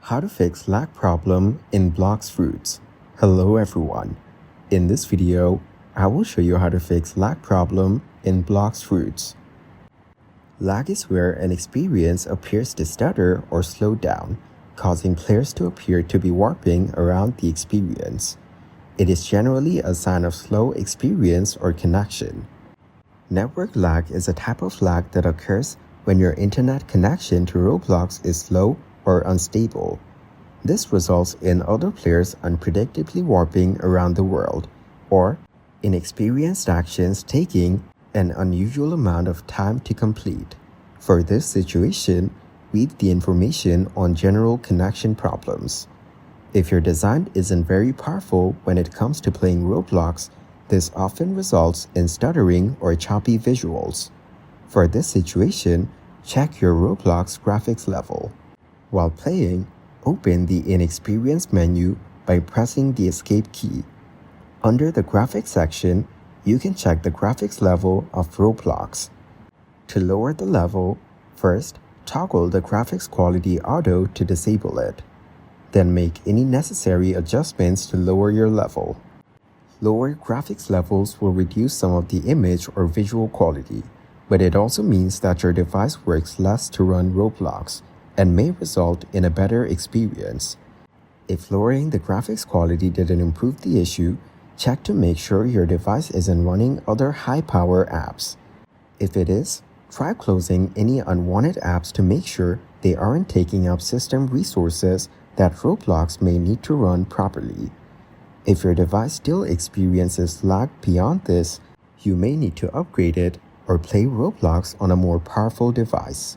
How to fix lag problem in Blox fruits. Hello everyone. In this video, I will show you how to fix lag problem in Blox fruits. Lag is where an experience appears to stutter or slow down, causing players to appear to be warping around the experience. It is generally a sign of slow experience or connection. Network lag is a type of lag that occurs when your internet connection to Roblox is slow or unstable. This results in other players unpredictably warping around the world, or inexperienced actions taking an unusual amount of time to complete. For this situation, read the information on general connection problems. If your design isn't very powerful when it comes to playing Roblox, this often results in stuttering or choppy visuals. For this situation, check your Roblox graphics level. While playing, open the Inexperienced menu by pressing the Escape key. Under the Graphics section, you can check the graphics level of Roblox. To lower the level, first toggle the graphics quality auto to disable it. Then make any necessary adjustments to lower your level. Lower graphics levels will reduce some of the image or visual quality, but it also means that your device works less to run Roblox and may result in a better experience. If lowering the graphics quality didn't improve the issue, check to make sure your device isn't running other high-power apps. If it is, try closing any unwanted apps to make sure they aren't taking up system resources that Roblox may need to run properly. If your device still experiences lag beyond this, you may need to upgrade it or play Roblox on a more powerful device.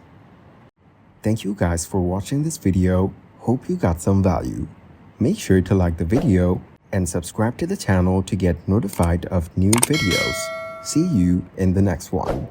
Thank you guys for watching this video. Hope you got some value. Make sure to like the video and subscribe to the channel to get notified of new videos. See you in the next one.